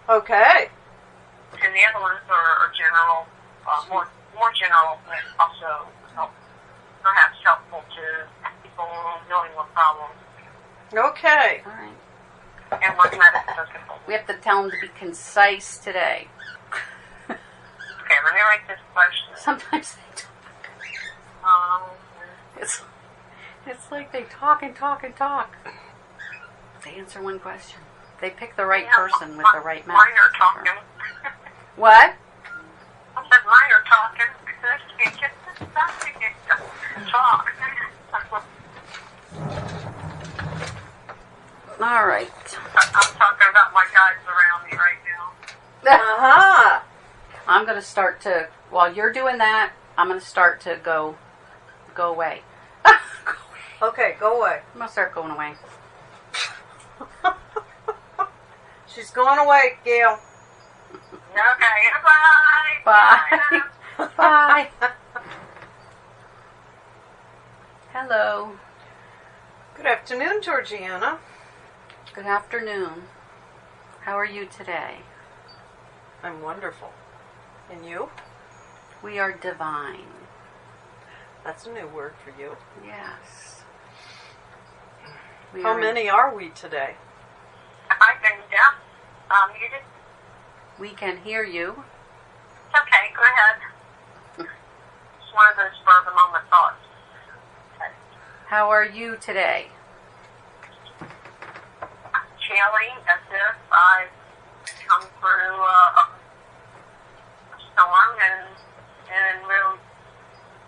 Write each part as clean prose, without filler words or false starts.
Okay. And the other ones are general, more general, but also perhaps helpful to people dealing with problems. Okay. All right. And one metaphysical. We have to tell them to be concise today. Okay, let me write this question. Sometimes they talk. It's like they talk and talk and talk. They answer one question. They pick the right person with the right mouth. Mine are talking. What? I said mine are talking. Talk. All right. I'm talking about my guys around me right now. Uh-huh. I'm going to start to, while you're doing that, I'm going to start to go away. Okay, go away. I'm going to start going away. She's going away, Gail. Okay, bye. Bye. Bye. Hello. Good afternoon, GeorgeAnna. Good afternoon. How are you today? I'm wonderful. And you? We are divine. That's a new word for you. Yes. How many are we today? I've been muted. We can hear you. Okay, go ahead. It's one of those spur of the moment thoughts. Okay. How are you today? Feeling as if I've come through a storm and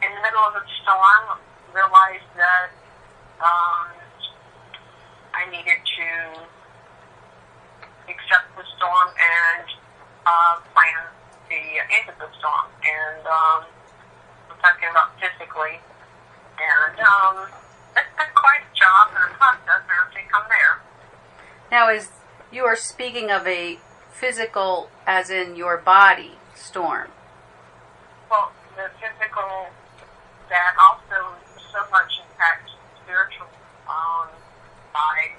in the middle of the storm realized that I needed to accept the storm and plan the end of the storm. And I'm talking about physically. And it's been quite a job and a process, and I think I'm there. Now, you are speaking of a physical, as in your body, storm. Well, the physical that also so much impacts spiritual side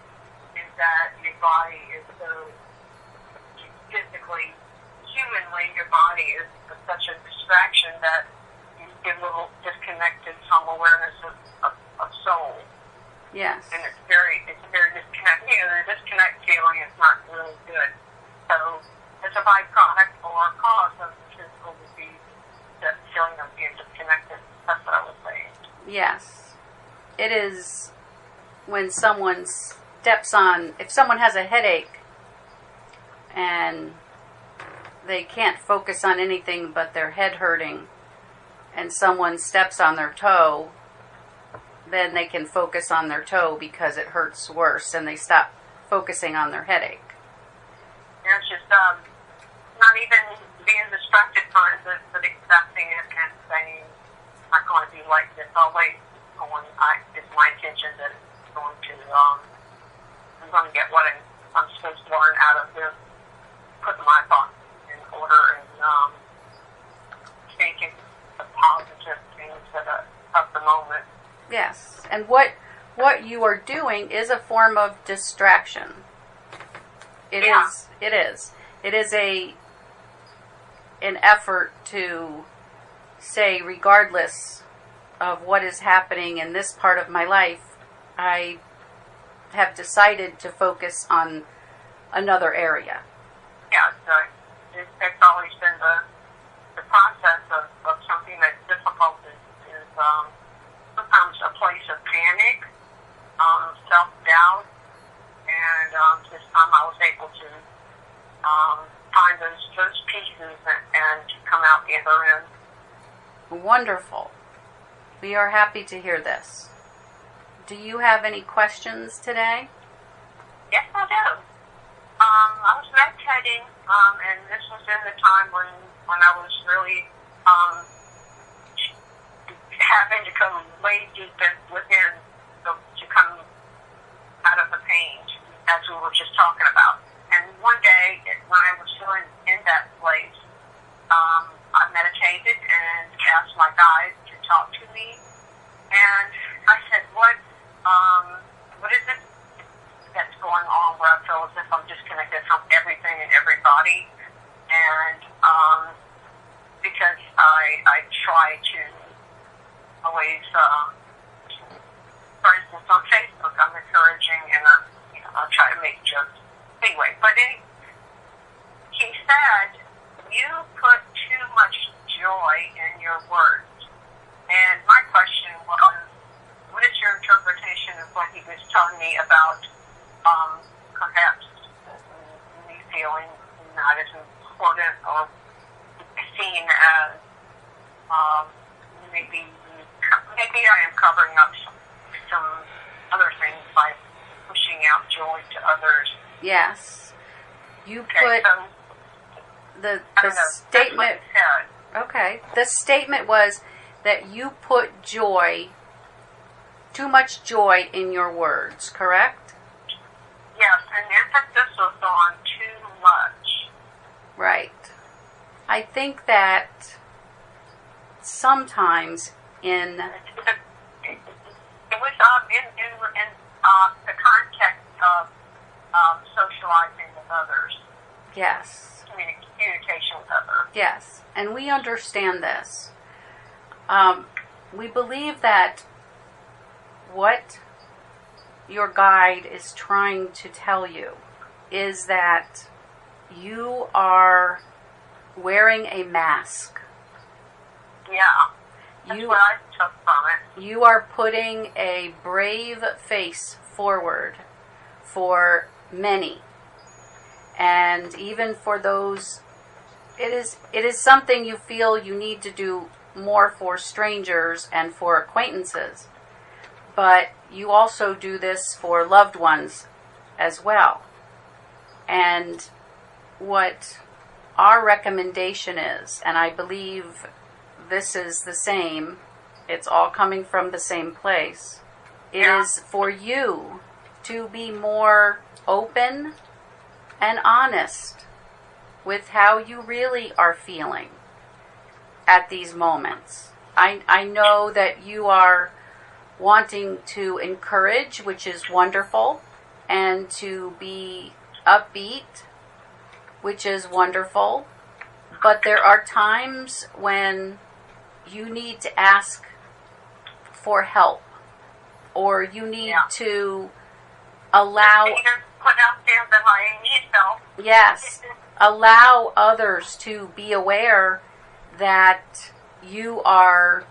is that your body is so physically, humanly, your body is such a distraction that you get a little disconnected from awareness of soul. Yes. And it's very disconnected. The disconnect feeling is not really good. So it's a byproduct or a cause of the physical disease, that feeling of being disconnected. That's what I was saying. Yes. It is when someone steps on, if someone has a headache and they can't focus on anything but their head hurting, and someone steps on their toe, then they can focus on their toe because it hurts worse, and they stop focusing on their headache. And it's just not even being distracted from it, but accepting it and saying, I'm not going to be like this always. It's my intention that it's going to, I'm going to get what I'm supposed to learn out of this, putting my thoughts in order and thinking the positive things of the moment. Yes, and what you are doing is a form of distraction. It is an effort to say, regardless of what is happening in this part of my life, I have decided to focus on another area. Yeah, so it's always been the process of something that's difficult is sometimes a place of panic, self-doubt, and this time I was able to find those pieces and come out the other end. Wonderful. We are happy to hear this. Do you have any questions today? Yes, I do. I was meditating, and this was in the time when I was really having to come way deep within to come out of the pain, as we were just talking about. And one day, when I was feeling in that place, I meditated and asked my guide to talk to me. And I said, what is it that's going on where I feel as if I'm disconnected from everything and everybody? I try to always, for instance, on Facebook, I'm encouraging and I'll try to make jokes anyway. But he said, you put too much joy in your words. And my question was, what is your interpretation of what he was telling me about perhaps me feeling not as important or seen as maybe I am covering up some other things by pushing out joy to others. Yes. You Okay, put so, the I don't know, statement. that's what it said. Okay. The statement was that you put too much joy in your words, correct? Yes, and the emphasis was on too much. Right. I think that sometimes in It was in the context of socializing with others, yes, communication with others. yes, and we understand this. We believe that what your guide is trying to tell you is that you are wearing a mask. Yeah, that's what I took from it. You are putting a brave face forward for many. And even for those, it is something you feel you need to do more for strangers and for acquaintances. But you also do this for loved ones as well. And what our recommendation is, and I believe this is the same, it's all coming from the same place, is for you to be more open and honest with how you really are feeling at these moments. I know that you are wanting to encourage, which is wonderful, and to be upbeat, which is wonderful, but there are times when you need to ask for help, or you need to allow... Put out there that I need help. Yes, allow others to be aware that you are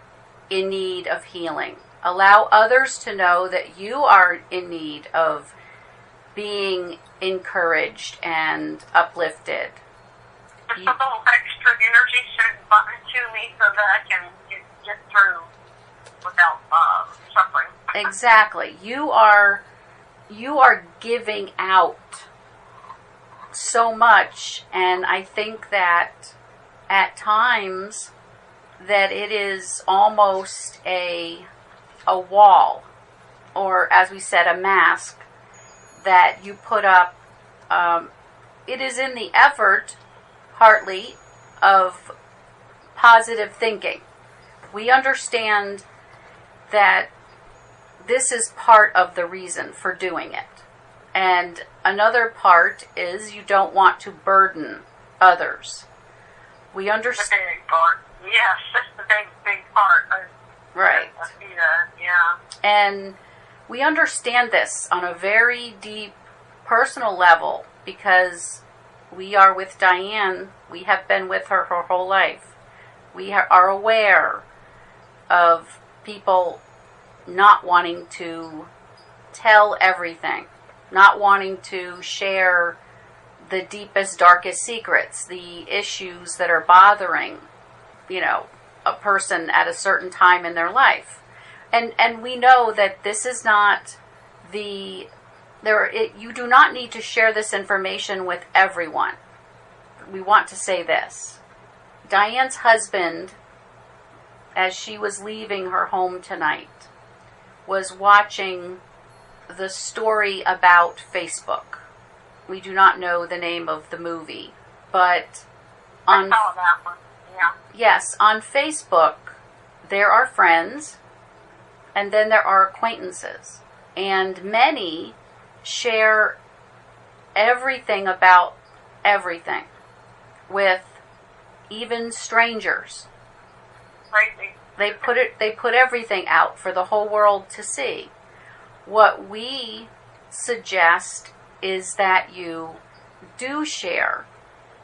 in need of healing. Allow others to know that you are in need of being encouraged and uplifted. Just a little extra energy sent to me so that I can get through without suffering. Exactly. You are giving out so much, and I think that at times that it is almost a wall, or as we said, a mask that you put up. It is in the effort, partly, of positive thinking. We understand that this is part of the reason for doing it. And another part is you don't want to burden others. We understand. The big part. Yes, that's the big part. Right. Yeah. And we understand this on a very deep personal level because we are with Dianne. We have been with her whole life. We are aware of people not wanting to tell everything, not wanting to share the deepest, darkest secrets, the issues that are bothering, a person at a certain time in their life. And we know that this is not you do not need to share this information with everyone. We want to say this. Dianne's husband, as she was leaving her home tonight, was watching the story about Facebook. We do not know the name of the movie, but I saw that one. Yeah. Yes, on Facebook, there are friends, and then there are acquaintances. And many share everything about everything with even strangers. crazy. They put everything out for the whole world to see. What we suggest is that you do share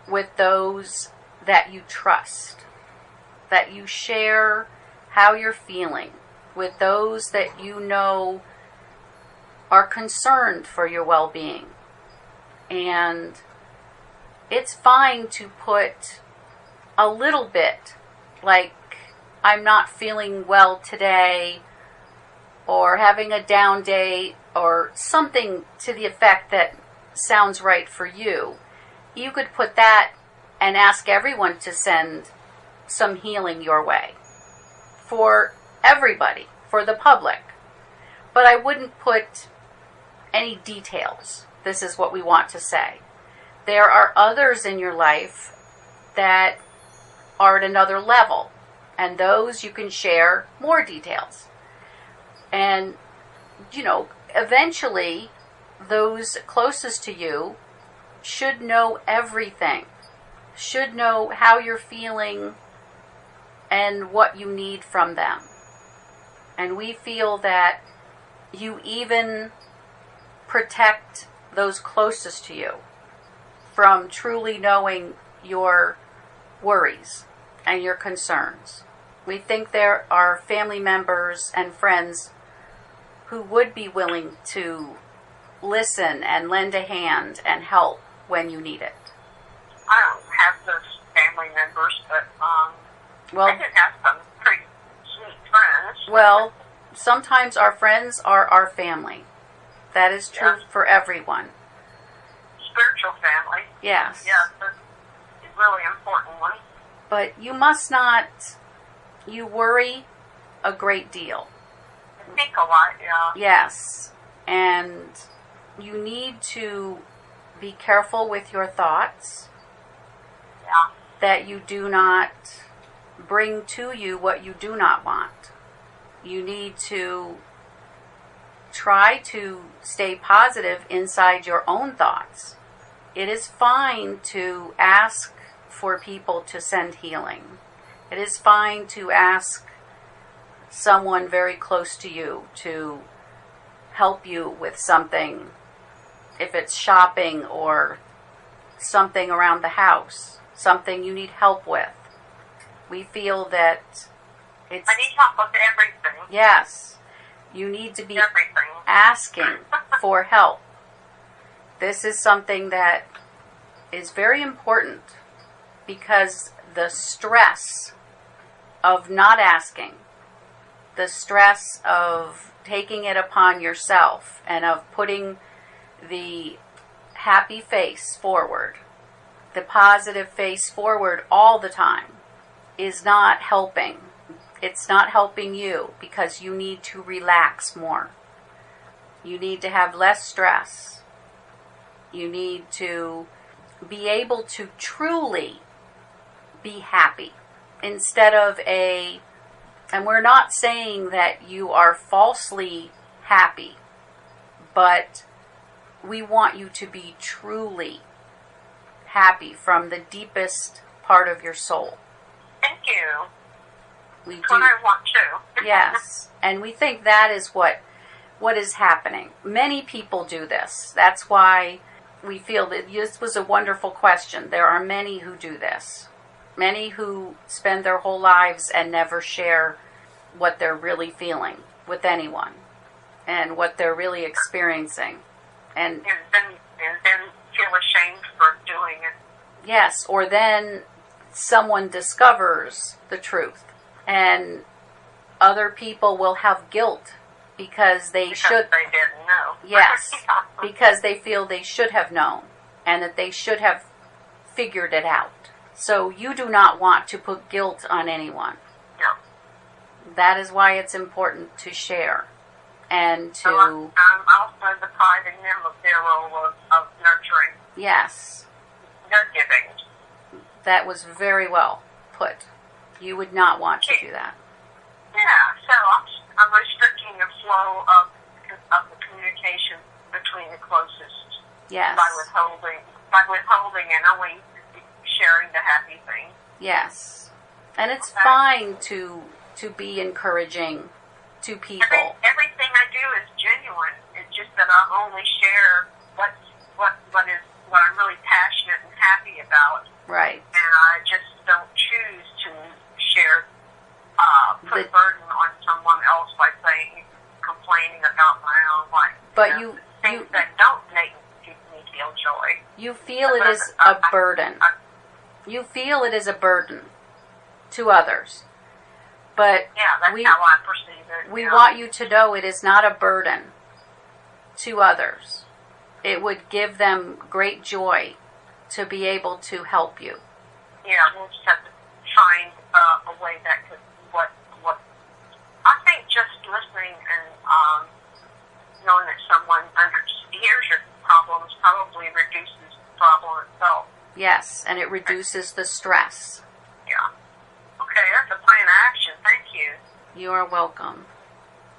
with those that you trust, that you share how you're feeling with those that you know are concerned for your well-being. And it's fine to put a little bit, like, I'm not feeling well today, or having a down day, or something to the effect that sounds right for you. You could put that and ask everyone to send some healing your way. For everybody, for the public. But I wouldn't put any details. This is what we want to say. There are others in your life that are at another level. And those you can share more details. And, eventually, those closest to you should know everything. Should know how you're feeling and what you need from them. And we feel that you even protect those closest to you from truly knowing your worries and your concerns. We think there are family members and friends who would be willing to listen and lend a hand and help when you need it. I don't have those family members, but I did have some pretty sweet friends. Well, sometimes our friends are our family. That is true for everyone. Spiritual family. Yes. Yeah, that's a really important one. But you must not, you worry a great deal. I think a lot, yeah. Yes. And you need to be careful with your thoughts. Yeah. That you do not bring to you what you do not want. You need to try to stay positive inside your own thoughts. It is fine to ask for people to send healing. It is fine to ask someone very close to you to help you with something, if it's shopping or something around the house, something you need help with. We feel that it's... I need help with everything. Yes. You need to be asking for help. This is something that is very important because the stress of not asking, the stress of taking it upon yourself and of putting the happy face forward, the positive face forward all the time is not helping. It's not helping you because you need to relax more. You need to have less stress. You need to be able to truly be happy instead of and we're not saying that you are falsely happy, but we want you to be truly happy from the deepest part of your soul. Thank you. We do. That's what I want too. Yes, and we think that is what is happening. Many people do this. That's why we feel that this was a wonderful question. There are many who do this. Many who spend their whole lives and never share what they're really feeling with anyone and what they're really experiencing. And then feel ashamed for doing it. Yes, or then someone discovers the truth and other people will have guilt because they didn't know. Yes, because they feel they should have known and that they should have figured it out. So you do not want to put guilt on anyone. No. That is why it's important to share and to... also depriving them of their role of nurturing. Yes. Their giving. That was very well put. You would not want to do that. Yeah, so I'm restricting the flow of the communication between the closest. Yes. By withholding and only sharing the happy thing. Yes. And it's Okay. fine to be encouraging to people. Everything I do is genuine. It's just that I only share what I'm really passionate and happy about. Right. And I just don't choose to share, put burden on someone else by saying, complaining about my own life. But things that don't make me feel joy. You feel it is a burden. You feel it is a burden to others. But yeah, that's how I perceive it. We want you to know it is not a burden to others. It would give them great joy to be able to help you. Yeah, we'll just have to find a way that could, what, I think just listening and knowing that someone hears your problems probably reduces the problem itself. Yes, and it reduces the stress. Yeah. Okay, that's a plan of action. Thank you. You are welcome.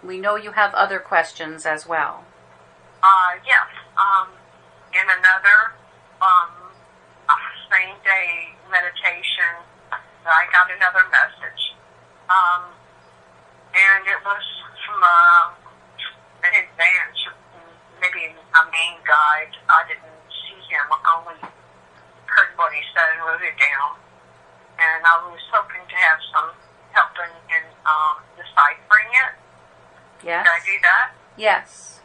We know you have other questions as well. Yes. In another same day meditation, I got another message. And it was from an advance, maybe a main guide. I didn't see him, I only heard what he said and wrote it down. And I was hoping to have some help in deciphering it. Yes? Can I do that? Yes.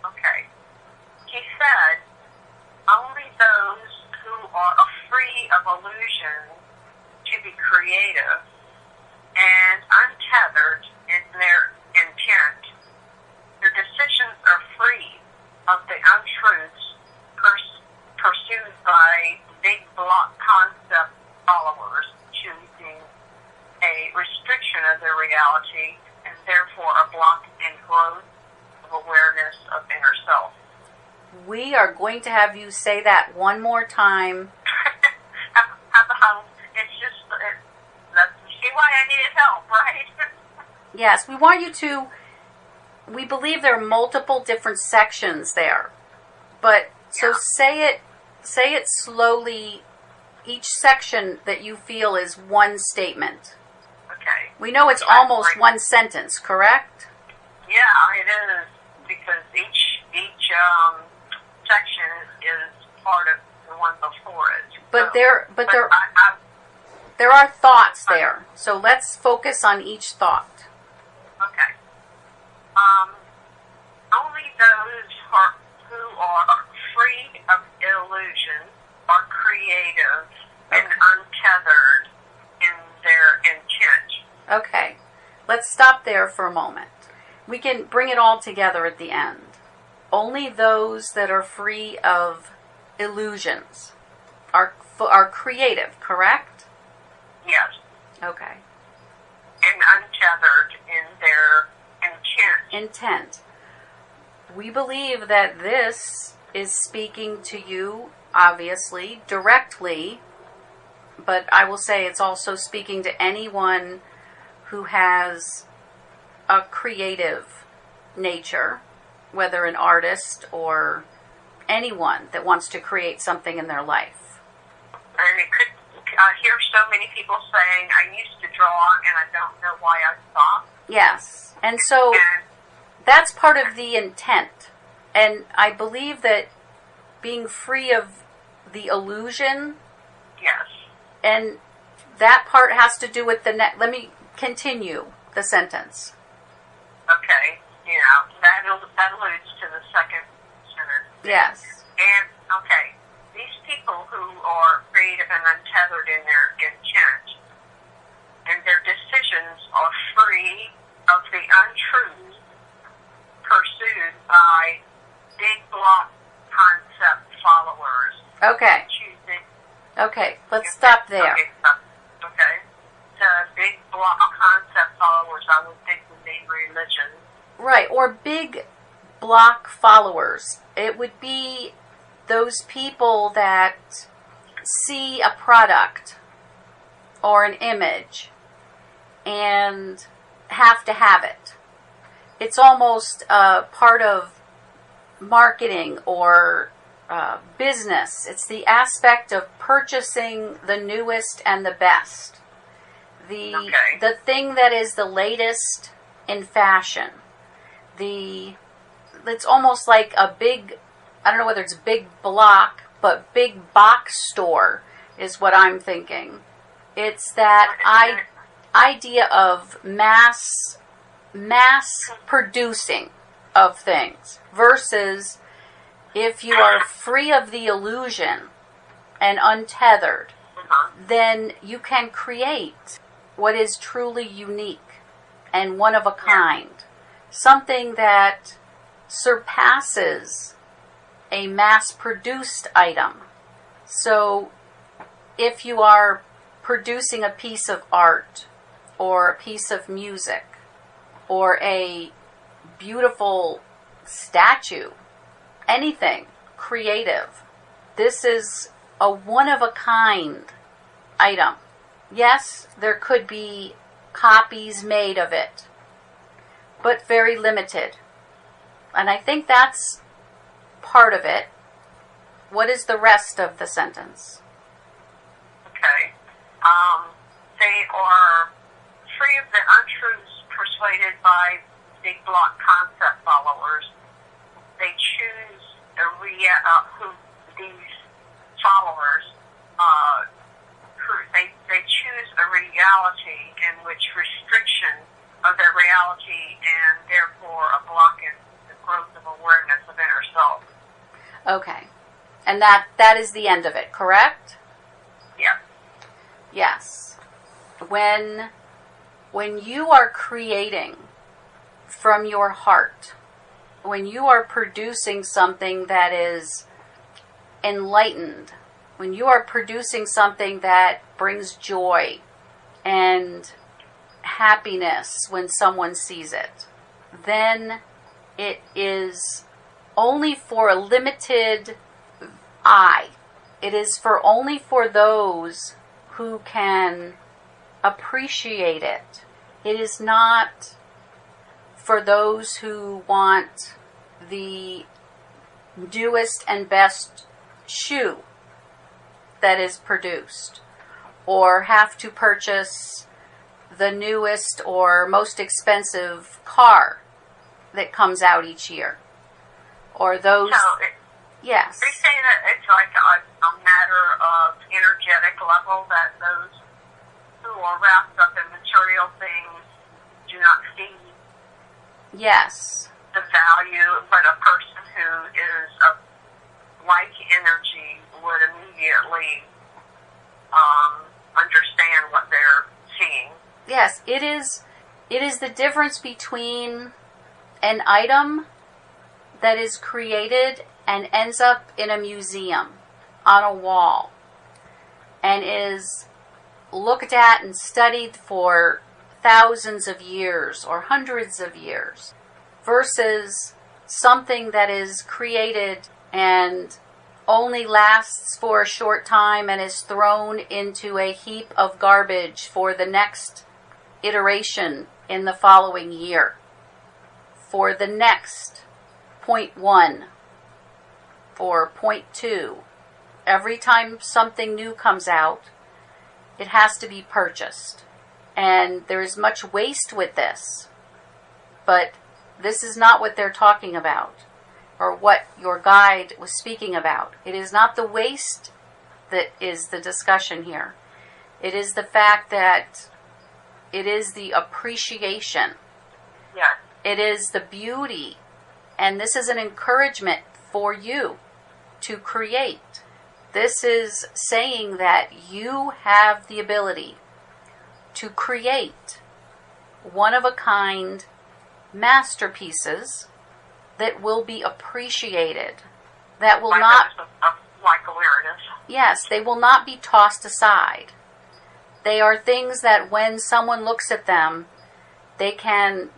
Okay. He said, only those who are free of illusion to be creative and untethered in their intent, their decisions are free of the untruths pursued by big block concept followers choosing a restriction of their reality and therefore a block in growth of awareness of inner self. We are going to have you say that one more time. It's just, you see why I needed help, right? Yes, we want you to, we believe there are multiple different sections there. But, so say it slowly, each section that you feel is one statement. Okay. We know it's almost one sentence, correct? Yeah, it is, because each section is part of the one before it. But So, there are thoughts there. So let's focus on each thought. Okay. Only those who are free of illusion are creative and untethered in their intent. Okay. Let's stop there for a moment. We can bring it all together at the end. Only those that are free of illusions are creative, correct? Yes. Okay. And untethered in their Intent. We believe that this is speaking to you, obviously, directly, but I will say it's also speaking to anyone who has a creative nature, whether an artist or anyone that wants to create something in their life. And it could, I hear so many people saying, I used to draw and I don't know why I stopped. Yes. And so that's part of the intent. And I believe that being free of the illusion, Yes. and that part has to do with let me continue the sentence. Okay. Yeah, that alludes to the second sentence. Yes. And, okay, these people who are creative and untethered in their intent, and their decisions are free of the untruths pursued by big block concept followers. Okay. Choosing. Okay, let's stop there. Okay. The big block concept followers, I would think, would mean religion. Right, or big block followers. It would be those people that see a product or an image and have to have it. It's almost a part of marketing or business. It's the aspect of purchasing the newest and the best. the thing that is the latest in fashion. It's almost like a big, I don't know whether it's a big block, but big box store is what I'm thinking. It's that idea of mass producing of things versus if you are free of the illusion and untethered, then you can create what is truly unique and one of a kind. Something that surpasses a mass-produced item. So if you are producing a piece of art or a piece of music or a beautiful statue, anything creative, this is a one-of-a-kind item. Yes, there could be copies made of it, but very limited. And I think that's part of it. What is the rest of the sentence? Okay. They are free of the untruths persuaded by big block concept followers. They choose who these followers they choose a reality in which restriction of their reality and therefore a block in the growth of awareness of inner self. Okay. And that is the end of it, correct? Yes. Yes. When you are creating from your heart, when you are producing something that is enlightened, when you are producing something that brings joy and happiness when someone sees it, then it is only for a limited eye. It is only for those who can appreciate it. It is not for those who want the newest and best shoe that is produced, or have to purchase the newest or most expensive car that comes out each year, or those. Yes. They say that it's like a matter of energetic level, that those who are wrapped up in material things do not see yes. the value, but a person who is of like energy would immediately understand what they're seeing. Yes, it is the difference between an item that is created and ends up in a museum on a wall and is looked at and studied for thousands of years or hundreds of years versus something that is created and only lasts for a short time and is thrown into a heap of garbage for the next iteration in the following year, for the next .1 or .2. Every time something new comes out, it has to be purchased. And there is much waste with this. But this is not what they're talking about, or what your guide was speaking about. It is not the waste that is the discussion here. It is the fact that it is the appreciation. Yes. It is the beauty. And this is an encouragement for you to create. This is saying that you have the ability to create one-of-a-kind masterpieces that will be appreciated, that will not... Like awareness. Yes, they will not be tossed aside. They are things that when someone looks at them, they can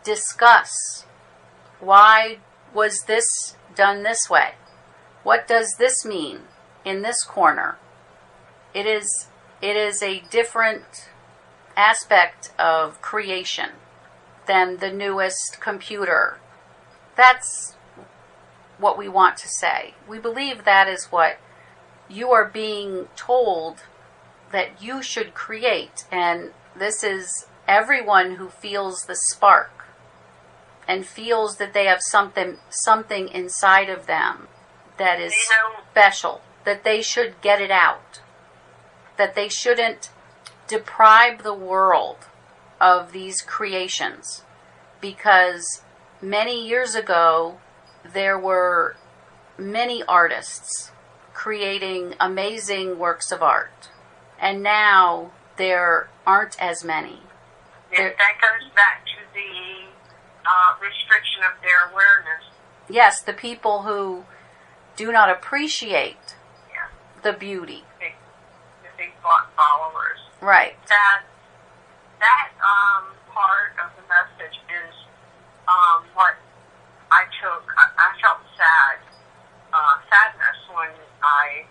discuss. Why was this done this way? What does this mean in this corner? It is a different aspect of creation than the newest computer. That's what we want to say. We believe that is what you are being told that you should create, and this is everyone who feels the spark and feels that they have something inside of them that is special, that they should get it out, that they shouldn't deprive the world of these creations, because many years ago there were many artists creating amazing works of art, and now there aren't as many. And that goes back to the restriction of their awareness. Yes, the people who do not appreciate the beauty. The big block followers. Right. That part of the message is what I took. I felt sadness when I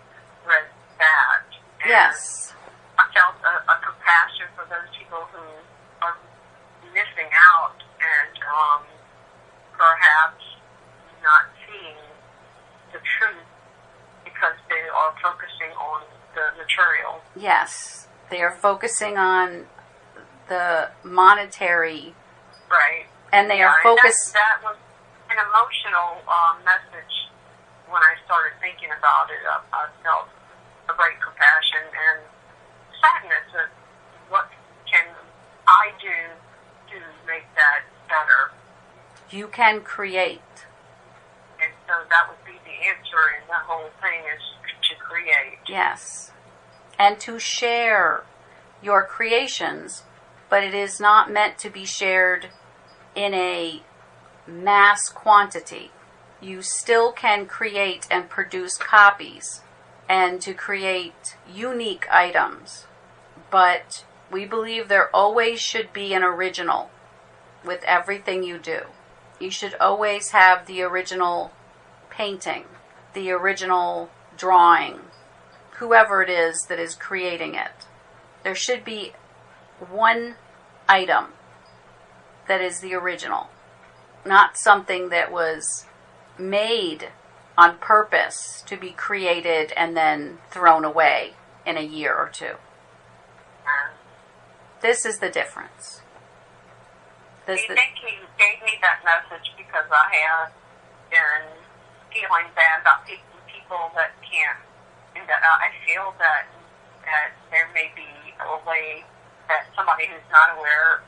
read that. And Yes. I felt a compassion for those people who are missing out and perhaps not seeing the truth because they are focusing on the material. Yes. They are focusing on the monetary. Right. And they are focused. That was an emotional message when I started thinking about it. I felt a great compassion and sadness of what can I do to make that better. You can create. And so that would be the answer in the whole thing, is to create. Yes. And to share your creations, but it is not meant to be shared in a mass quantity. You still can create and produce copies and to create unique items, but we believe there always should be an original with everything you do. You should always have the original painting, the original drawing, whoever it is that is creating it. There should be one item that is the original, not something that was made on purpose to be created and then thrown away in a year or two. This is the difference. I think he gave me that message because I have been feeling bad about people that can't, and that I feel that there may be a way that somebody who's not aware,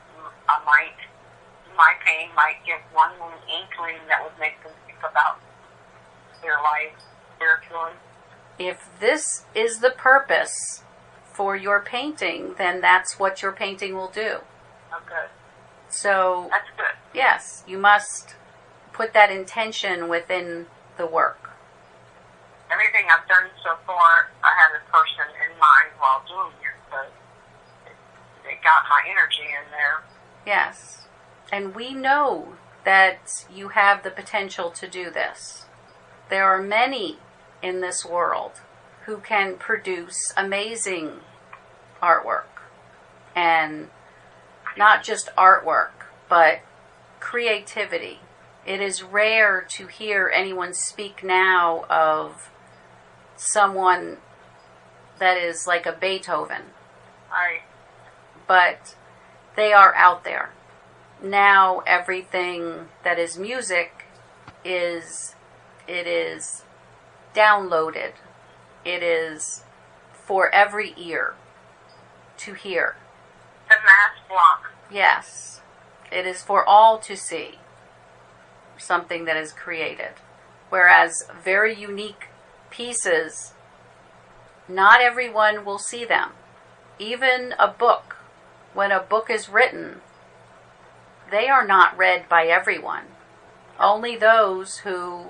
my pain might give one little inkling that would make them think about their life spiritually. If this is the purpose for your painting, then that's what your painting will do. Oh, good. So, that's good. Yes, you must put that intention within the work. Everything I've done so far, I had a person in mind while doing it, but it got my energy in there. Yes. And we know that you have the potential to do this. There are many in this world who can produce amazing artwork. And not just artwork, but creativity. It is rare to hear anyone speak now of someone that is like a Beethoven. Right. But they are out there. Now everything that is music is downloaded. It is for every ear to hear. The mass block. Yes. It is for all to see. Something that is created. Whereas very unique pieces, not everyone will see them. Even a book, when a book is written, they are not read by everyone. Only those who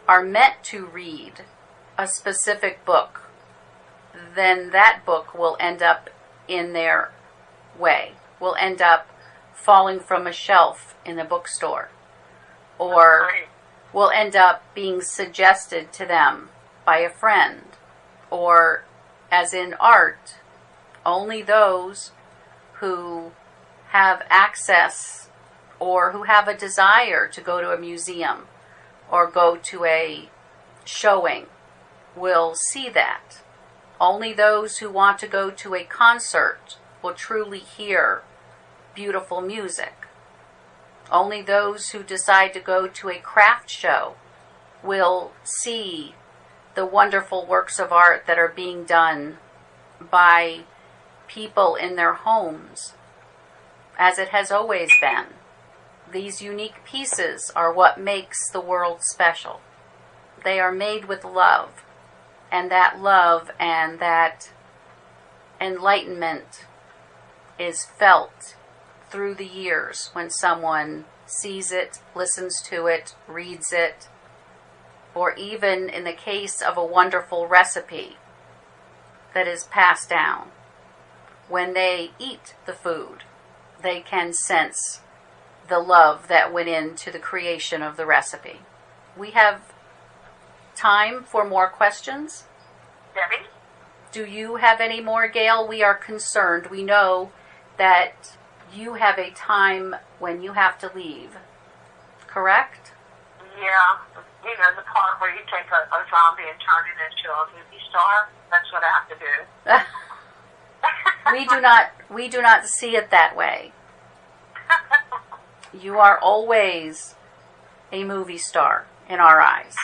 are meant to read a specific book, then that book will end up in their way, will end up falling from a shelf in a bookstore, or will end up being suggested to them by a friend, or as in art, only those who have access or who have a desire to go to a museum or go to a showing will see that. Only those who want to go to a concert will truly hear beautiful music. Only those who decide to go to a craft show will see the wonderful works of art that are being done by people in their homes, as it has always been. These unique pieces are what makes the world special. They are made with love, and that love and that enlightenment is felt through the years when someone sees it, listens to it, reads it, or even in the case of a wonderful recipe that is passed down. When they eat the food, they can sense the love that went into the creation of the recipe. We have time for more questions. Debbie? Do you have any more, Gail? We are concerned. We know that you have a time when you have to leave, correct? Yeah. You know, the part where you take a zombie and turn it into a movie star, that's what I have to do. We do not see it that way. You are always a movie star in our eyes.